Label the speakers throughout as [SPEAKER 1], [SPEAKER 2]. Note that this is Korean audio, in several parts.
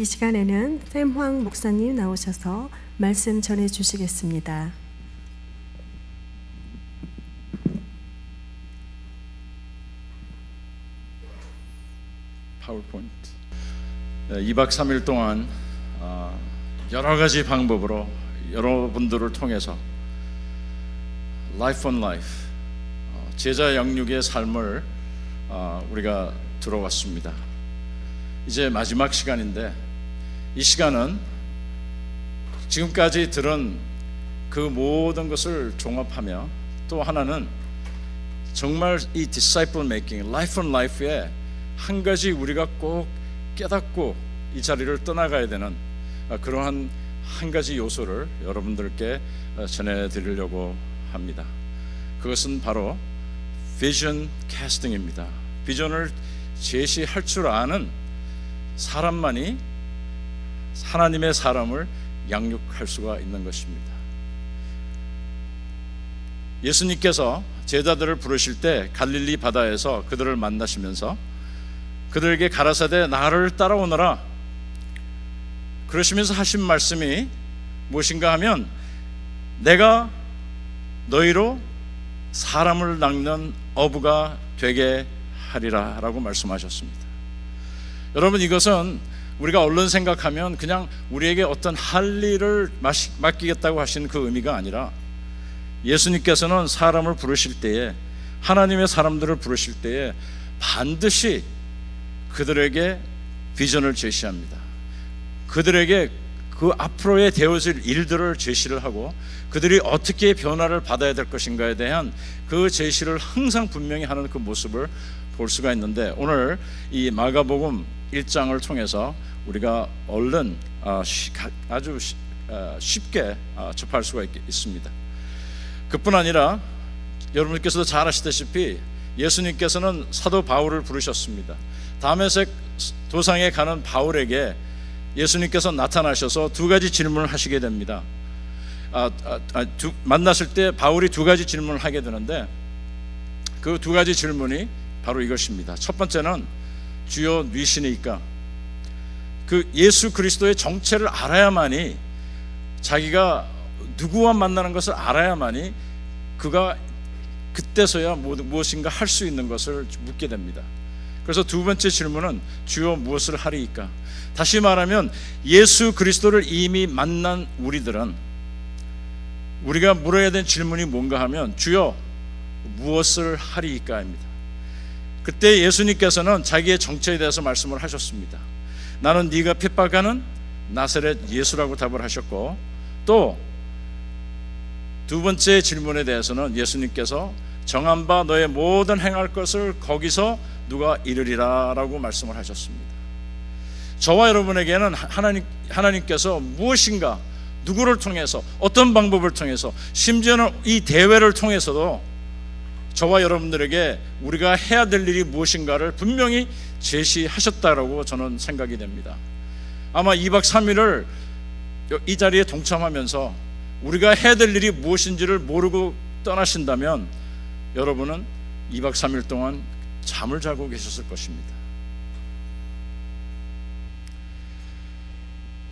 [SPEAKER 1] 이 시간에는 샘황 목사님 나오셔서 말씀 전해 주시겠습니다.
[SPEAKER 2] 파워포인트. 2박 3일 동안 여러 가지 방법으로 여러분들을 통해서 Life on Life, 제자 양육의 삶을 우리가 들어왔습니다. 이제 마지막 시간인데, 이 시간은 지금까지 들은 그 모든 것을 종합하며, 또 하나는 정말 이 Disciple Making, Life on Life에 한 가지 우리가 꼭 깨닫고 이 자리를 떠나가야 되는 그러한 한 가지 요소를 여러분들께 전해드리려고 합니다. 그것은 바로 비전 캐스팅입니다. 비전을 제시할 줄 아는 사람만이 하나님의 사람을 양육할 수가 있는 것입니다. 예수님께서 제자들을 부르실 때 갈릴리 바다에서 그들을 만나시면서 그들에게 가라사대 나를 따라오너라 그러시면서 하신 말씀이 무엇인가 하면, 내가 너희로 사람을 낚는 어부가 되게 하리라 라고 말씀하셨습니다. 여러분, 이것은 우리가 얼른 생각하면 그냥 우리에게 어떤 할 일을 맡기겠다고 하신 그 의미가 아니라, 예수님께서는 사람을 부르실 때에, 하나님의 사람들을 부르실 때에 반드시 그들에게 비전을 제시합니다. 그들에게 그 앞으로의 되어질 일들을 제시를 하고 그들이 어떻게 변화를 받아야 될 것인가에 대한 그 제시를 항상 분명히 하는 그 모습을 볼 수가 있는데, 오늘 이 마가복음 1장을 통해서 우리가 얼른 아주 쉽게 접할 수가 있습니다. 그뿐 아니라 여러분께서도 잘 아시다시피 예수님께서는 사도 바울을 부르셨습니다. 다메섹 도상에 가는 바울에게 예수님께서 나타나셔서 두 가지 질문을 하시게 됩니다. 만났을 때 바울이 두 가지 질문을 하게 되는데, 그 두 가지 질문이 바로 이것입니다. 첫 번째는 주여 누구시니까? 그 예수 그리스도의 정체를 알아야만이, 자기가 누구와 만나는 것을 알아야만이 그가 그때서야 무엇인가 할 수 있는 것을 묻게 됩니다. 그래서 두 번째 질문은 주여 무엇을 하리이까? 다시 말하면 예수 그리스도를 이미 만난 우리들은 우리가 물어야 되는 질문이 뭔가 하면 주여 무엇을 하리이까입니다. 그때 예수님께서는 자기의 정체에 대해서 말씀을 하셨습니다. 나는 네가 핍박하는 나사렛 예수라고 답을 하셨고, 또 두 번째 질문에 대해서는 예수님께서 정한 바 너의 모든 행할 것을 거기서 누가 이르리라 라고 말씀을 하셨습니다. 저와 여러분에게는 하나님께서 무엇인가, 누구를 통해서, 어떤 방법을 통해서, 심지어는 이 대회를 통해서도 저와 여러분들에게 우리가 해야 될 일이 무엇인가를 분명히 제시하셨다라고 저는 생각이 됩니다. 아마 2박 3일을 이 자리에 동참하면서 우리가 해야 될 일이 무엇인지를 모르고 떠나신다면 여러분은 2박 3일 동안 잠을 자고 계셨을 것입니다.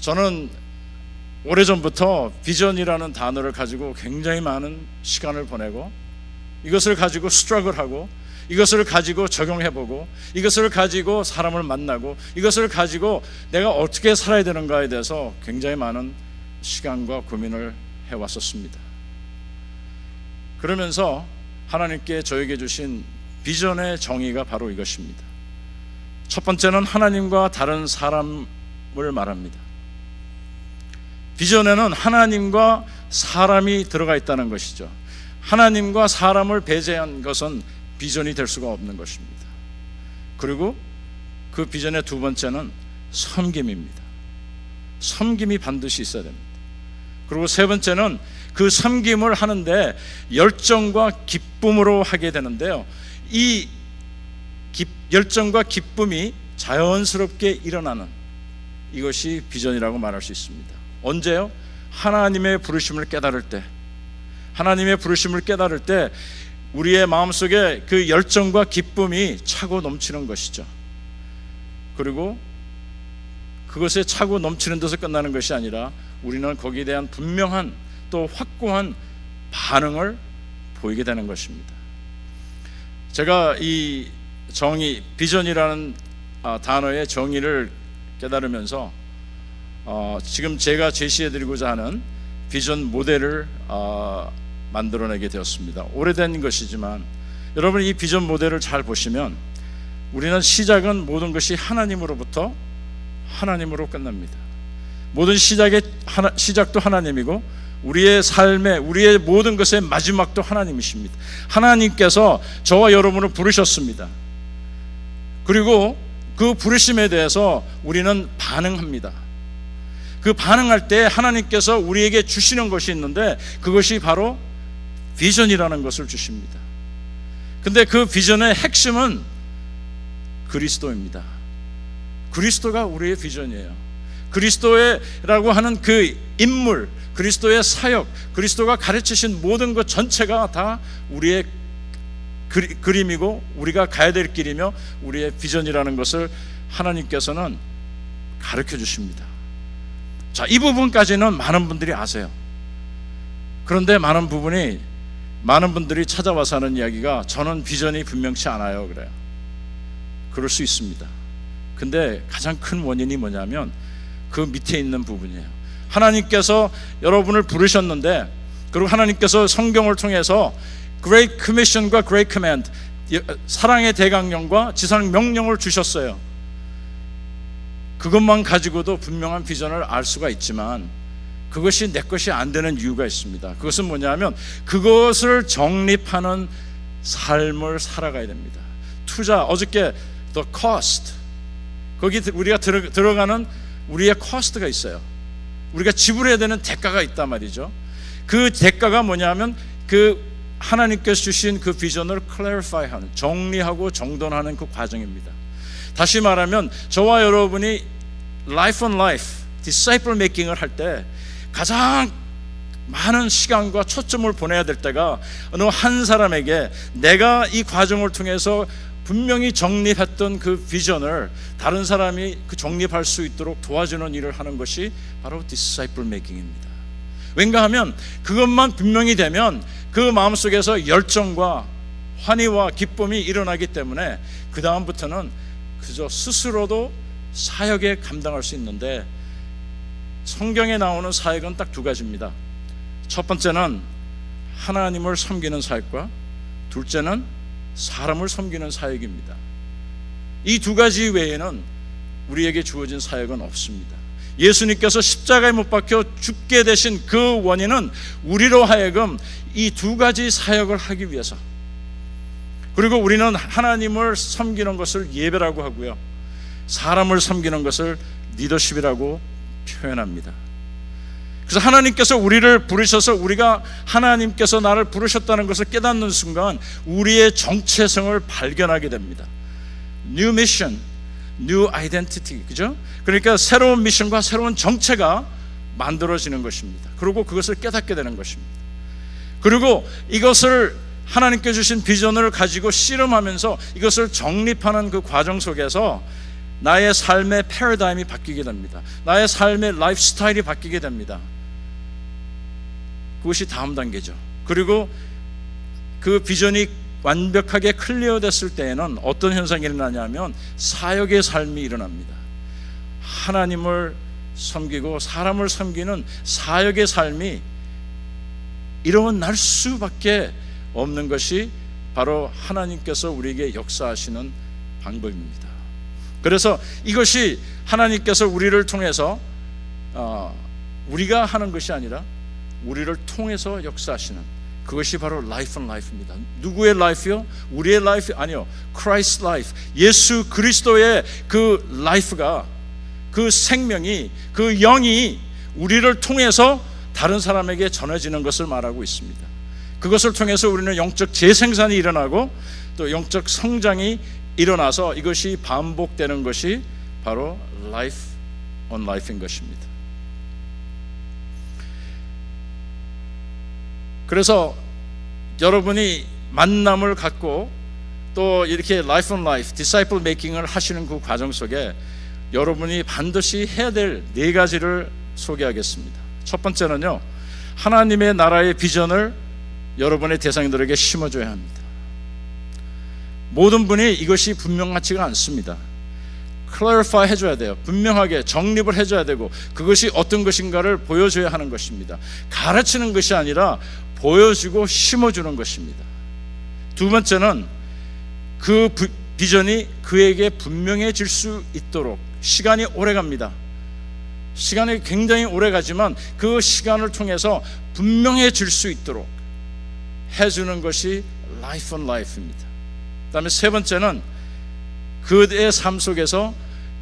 [SPEAKER 2] 저는 오래전부터 비전이라는 단어를 가지고 굉장히 많은 시간을 보내고, 이것을 가지고 스트러글하고, 이것을 가지고 적용해보고, 이것을 가지고 사람을 만나고, 이것을 가지고 내가 어떻게 살아야 되는가에 대해서 굉장히 많은 시간과 고민을 해왔었습니다. 그러면서 하나님께 저에게 주신 비전의 정의가 바로 이것입니다. 첫 번째는 하나님과 다른 사람을 말합니다. 비전에는 하나님과 사람이 들어가 있다는 것이죠. 하나님과 사람을 배제한 것은 비전이 될 수가 없는 것입니다. 그리고 그 비전의 두 번째는 섬김입니다. 섬김이 반드시 있어야 됩니다. 그리고 세 번째는 그 섬김을 하는데 열정과 기쁨으로 하게 되는데요, 이 열정과 기쁨이 자연스럽게 일어나는, 이것이 비전이라고 말할 수 있습니다. 언제요? 하나님의 부르심을 깨달을 때, 하나님의 부르심을 깨달을 때 우리의 마음속에 그 열정과 기쁨이 차고 넘치는 것이죠. 그리고 그것에 차고 넘치는 데서 끝나는 것이 아니라 우리는 거기에 대한 분명한 또 확고한 반응을 보이게 되는 것입니다. 제가 이 정의, 비전이라는 단어의 정의를 깨달으면서 지금 제가 제시해드리고자 하는 비전 모델을 만들어내게 되었습니다. 오래된 것이지만 여러분, 이 비전 모델을 잘 보시면 우리는 시작은 모든 것이 하나님으로부터 하나님으로 끝납니다. 모든 시작도 하나님이고 우리의 삶의, 우리의 모든 것의 마지막도 하나님이십니다. 하나님께서 저와 여러분을 부르셨습니다. 그리고 그 부르심에 대해서 우리는 반응합니다. 그 반응할 때 하나님께서 우리에게 주시는 것이 있는데 그것이 바로 비전이라는 것을 주십니다. 근데 그 비전의 핵심은 그리스도입니다. 그리스도가 우리의 비전이에요. 그리스도라고 하는 그 인물, 그리스도의 사역, 그리스도가 가르치신 모든 것 전체가 다 우리의 그림이고 우리가 가야 될 길이며 우리의 비전이라는 것을 하나님께서는 가르쳐 주십니다. 자, 이 부분까지는 많은 분들이 아세요. 그런데 많은 분들이 찾아와서 하는 이야기가 저는 비전이 분명치 않아요 그래요. 그럴 수 있습니다. 근데 가장 큰 원인이 뭐냐면 그 밑에 있는 부분이에요. 하나님께서 여러분을 부르셨는데, 그리고 하나님께서 성경을 통해서 Great Commission과 Great Command, 사랑의 대강령과 지상 명령을 주셨어요. 그것만 가지고도 분명한 비전을 알 수가 있지만 그것이 내 것이 안 되는 이유가 있습니다. 그것은 뭐냐면 그것을 정립하는 삶을 살아가야 됩니다. 투자, 어저께 the cost, 거기 우리가 들어가는 우리의 코스트가 있어요. 우리가 지불해야 되는 대가가 있단 말이죠. 그 대가가 뭐냐면 그 하나님께서 주신 그 비전을 clarifi하는, 정리하고 정돈하는 그 과정입니다. 다시 말하면 저와 여러분이 life on life, disciple making을 할 때 가장 많은 시간과 초점을 보내야 될 때가 어느 한 사람에게 내가 이 과정을 통해서 분명히 정립했던 그 비전을 다른 사람이 그 정립할 수 있도록 도와주는 일을 하는 것이 바로 disciple making입니다. 왠가 하면 그것만 분명히 되면 그 마음속에서 열정과 환희와 기쁨이 일어나기 때문에 그 다음부터는 그저 스스로도 사역에 감당할 수 있는데, 성경에 나오는 사역은 딱 두 가지입니다. 첫 번째는 하나님을 섬기는 사역과 둘째는 사람을 섬기는 사역입니다. 이 두 가지 외에는 우리에게 주어진 사역은 없습니다. 예수님께서 십자가에 못 박혀 죽게 되신 그 원인은 우리로 하여금 이 두 가지 사역을 하기 위해서, 그리고 우리는 하나님을 섬기는 것을 예배라고 하고요, 사람을 섬기는 것을 리더십이라고 표현합니다. 그래서 하나님께서 우리를 부르셔서 우리가 하나님께서 나를 부르셨다는 것을 깨닫는 순간 우리의 정체성을 발견하게 됩니다. New mission, new identity, 그죠? 그러니까 새로운 미션과 새로운 정체가 만들어지는 것입니다. 그리고 그것을 깨닫게 되는 것입니다. 그리고 이것을 하나님께 주신 비전을 가지고 씨름하면서 이것을 정립하는 그 과정 속에서 나의 삶의 패러다임이 바뀌게 됩니다. 나의 삶의 라이프 스타일이 바뀌게 됩니다. 그것이 다음 단계죠. 그리고 그 비전이 완벽하게 클리어 됐을 때에는 어떤 현상이 일어나냐면 사역의 삶이 일어납니다. 하나님을 섬기고 사람을 섬기는 사역의 삶이 일어날 수밖에 없는 것이 바로 하나님께서 우리에게 역사하시는 방법입니다. 그래서 이것이 하나님께서 우리를 통해서 우리가 하는 것이 아니라 우리를 통해서 역사하시는 그것이 바로 life on life입니다. 누구의 life요? 우리의 life 아니요, Christ's life, 예수 그리스도의 그 life가, 그 생명이, 그 영이 우리를 통해서 다른 사람에게 전해지는 것을 말하고 있습니다. 그것을 통해서 우리는 영적 재생산이 일어나고 또 영적 성장이 일어나서 이것이 반복되는 것이 바로 life on life인 것입니다. 그래서 여러분이 만남을 갖고 또 이렇게 life on life, disciple making을 하시는 그 과정 속에 여러분이 반드시 해야 될 4가지를 소개하겠습니다. 첫 번째는요, 하나님의 나라의 비전을 여러분의 대상들에게 심어줘야 합니다. 모든 분이 이것이 분명하지가 않습니다. clarify 해줘야 돼요. 분명하게 정립을 해줘야 되고, 그것이 어떤 것인가를 보여줘야 하는 것입니다. 가르치는 것이 아니라 보여주고 심어주는 것입니다. 두 번째는 그 비전이 그에게 분명해질 수 있도록 시간이 오래 갑니다. 시간이 굉장히 오래 가지만 그 시간을 통해서 분명해질 수 있도록 해주는 것이 life on life입니다. 그 다음에 세 번째는 그의 삶 속에서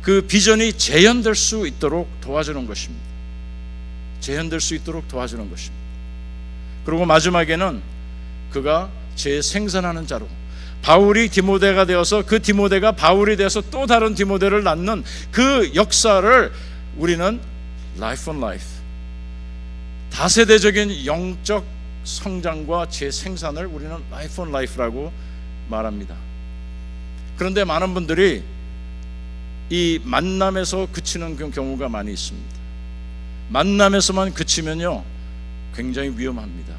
[SPEAKER 2] 그 비전이 재현될 수 있도록 도와주는 것입니다. 재현될 수 있도록 도와주는 것입니다. 그리고 마지막에는 그가 재생산하는 자로, 바울이 디모데가 되어서 그 디모데가 바울이 되어서 또 다른 디모데를 낳는 그 역사를 우리는 life on life, 다세대적인 영적 성장과 재생산을 우리는 life on life라고 말합니다. 그런데 많은 분들이 이 만남에서 그치는 경우가 많이 있습니다. 만남에서만 그치면요, 굉장히 위험합니다.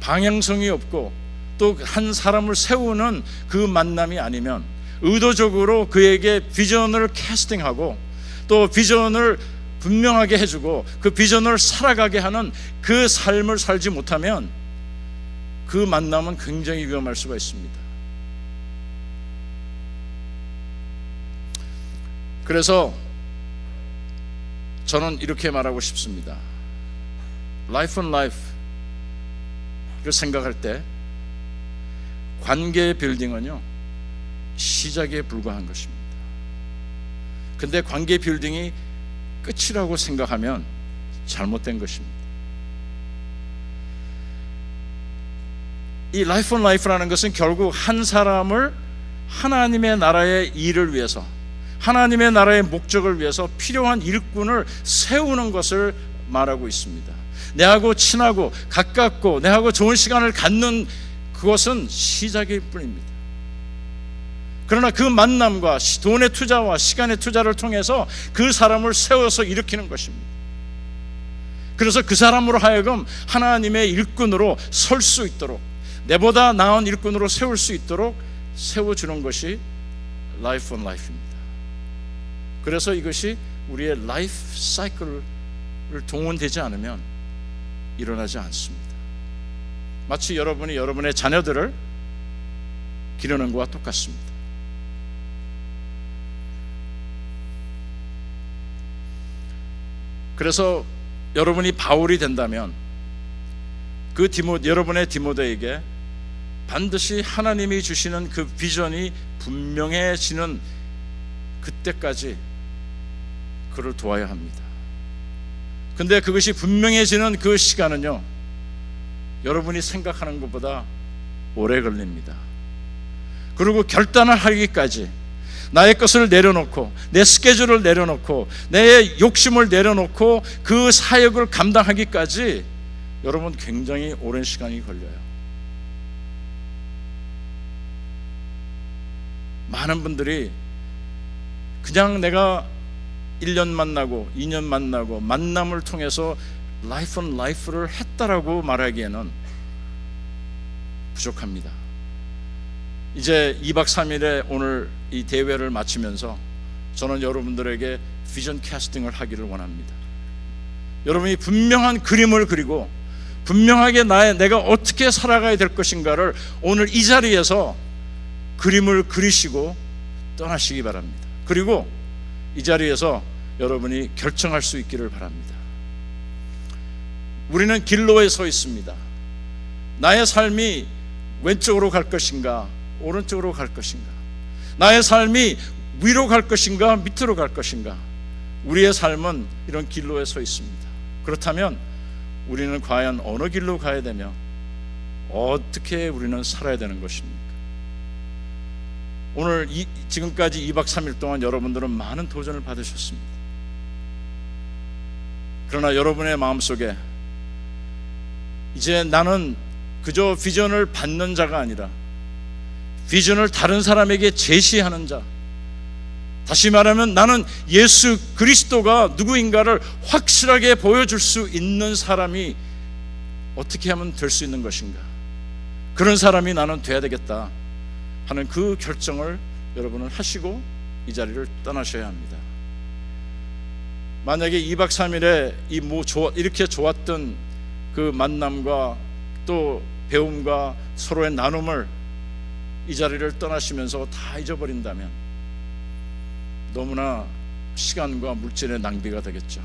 [SPEAKER 2] 방향성이 없고 또 한 사람을 세우는 그 만남이 아니면, 의도적으로 그에게 비전을 캐스팅하고 또 비전을 분명하게 해주고 그 비전을 살아가게 하는 그 삶을 살지 못하면 그 만남은 굉장히 위험할 수가 있습니다. 그래서 저는 이렇게 말하고 싶습니다. Life on Life를 생각할 때 관계 빌딩은요, 시작에 불과한 것입니다. 근데 관계 빌딩이 끝이라고 생각하면 잘못된 것입니다. 이 Life on Life라는 것은 결국 한 사람을 하나님의 나라의 일을 위해서, 하나님의 나라의 목적을 위해서 필요한 일꾼을 세우는 것을 말하고 있습니다. 내하고 친하고 가깝고 내하고 좋은 시간을 갖는 그것은 시작일 뿐입니다. 그러나 그 만남과 돈의 투자와 시간의 투자를 통해서 그 사람을 세워서 일으키는 것입니다. 그래서 그 사람으로 하여금 하나님의 일꾼으로 설 수 있도록, 내보다 나은 일꾼으로 세울 수 있도록 세워주는 것이 Life on Life입니다. 그래서 이것이 우리의 라이프 사이클을 동원되지 않으면 일어나지 않습니다. 마치 여러분이 여러분의 자녀들을 기르는 것과 똑같습니다. 그래서 여러분이 바울이 된다면 그 여러분의 디모데에게 반드시 하나님이 주시는 그 비전이 분명해지는 그때까지 그를 도와야 합니다. 근데 그것이 분명해지는 그 시간은요, 여러분이 생각하는 것보다 오래 걸립니다. 그리고 결단을 하기까지 나의 것을 내려놓고, 내 스케줄을 내려놓고, 내 욕심을 내려놓고 그 사역을 감당하기까지 여러분 굉장히 오랜 시간이 걸려요. 많은 분들이 그냥 내가 1년 만나고 2년 만나고 만남을 통해서 Life on Life를 했다라고 말하기에는 부족합니다. 이제 2박 3일에 오늘 이 대회를 마치면서 저는 여러분들에게 비전 캐스팅을 하기를 원합니다. 여러분이 분명한 그림을 그리고 분명하게 내가 어떻게 살아가야 될 것인가를 오늘 이 자리에서 그림을 그리시고 떠나시기 바랍니다. 그리고 이 자리에서 여러분이 결정할 수 있기를 바랍니다. 우리는 길로에 서 있습니다. 나의 삶이 왼쪽으로 갈 것인가, 오른쪽으로 갈 것인가, 나의 삶이 위로 갈 것인가, 밑으로 갈 것인가. 우리의 삶은 이런 길로에 서 있습니다. 그렇다면 우리는 과연 어느 길로 가야 되며 어떻게 우리는 살아야 되는 것입니까? 오늘 지금까지 2박 3일 동안 여러분들은 많은 도전을 받으셨습니다. 그러나 여러분의 마음속에 이제 나는 그저 비전을 받는 자가 아니라 비전을 다른 사람에게 제시하는 자, 다시 말하면 나는 예수 그리스도가 누구인가를 확실하게 보여줄 수 있는 사람이 어떻게 하면 될 수 있는 것인가, 그런 사람이 나는 돼야 되겠다 하는 그 결정을 여러분은 하시고 이 자리를 떠나셔야 합니다. 만약에 2박 3일에 이렇게 좋았던 그 만남과 또 배움과 서로의 나눔을 이 자리를 떠나시면서 다 잊어버린다면 너무나 시간과 물질의 낭비가 되겠죠.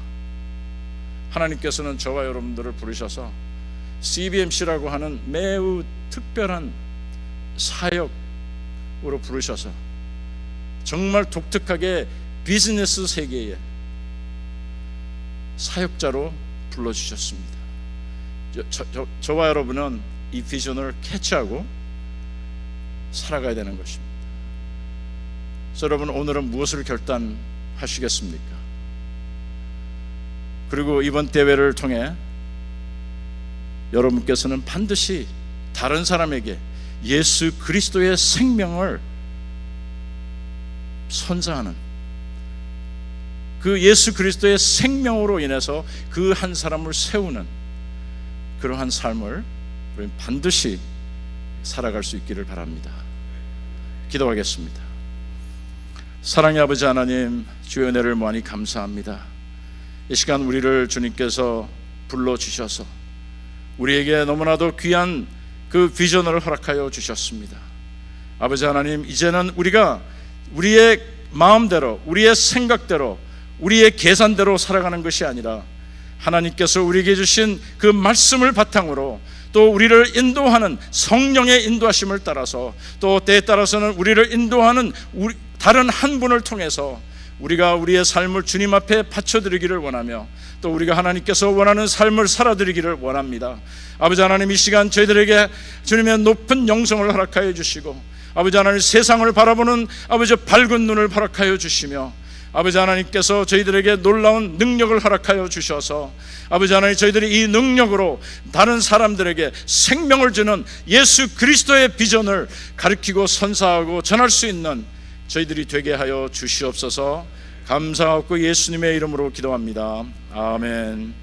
[SPEAKER 2] 하나님께서는 저와 여러분들을 부르셔서 CBMC라고 하는 매우 특별한 사역으로 부르셔서 정말 독특하게 비즈니스 세계에 사역자로 불러주셨습니다. 저와 여러분은 이 비전을 캐치하고 살아가야 되는 것입니다. 그래서 여러분, 오늘은 무엇을 결단하시겠습니까? 그리고 이번 대회를 통해 여러분께서는 반드시 다른 사람에게 예수 그리스도의 생명을 선사하는, 그 예수 그리스도의 생명으로 인해서 그 한 사람을 세우는 그러한 삶을 우리는 반드시 살아갈 수 있기를 바랍니다. 기도하겠습니다. 사랑의 아버지 하나님, 주의 은혜를 무한히 감사합니다. 이 시간 우리를 주님께서 불러주셔서 우리에게 너무나도 귀한 그 비전을 허락하여 주셨습니다. 아버지 하나님, 이제는 우리가 우리의 마음대로, 우리의 생각대로, 우리의 계산대로 살아가는 것이 아니라 하나님께서 우리에게 주신 그 말씀을 바탕으로 또 우리를 인도하는 성령의 인도하심을 따라서 또 때에 따라서는 우리를 인도하는 다른 한 분을 통해서 우리가 우리의 삶을 주님 앞에 바쳐드리기를 원하며 또 우리가 하나님께서 원하는 삶을 살아드리기를 원합니다. 아버지 하나님, 이 시간 저희들에게 주님의 높은 영성을 허락하여 주시고 아버지 하나님, 세상을 바라보는 아버지 밝은 눈을 허락하여 주시며 아버지 하나님께서 저희들에게 놀라운 능력을 허락하여 주셔서 아버지 하나님, 저희들이 이 능력으로 다른 사람들에게 생명을 주는 예수 그리스도의 비전을 가르치고 선사하고 전할 수 있는 저희들이 되게 하여 주시옵소서. 감사하고 예수님의 이름으로 기도합니다. 아멘.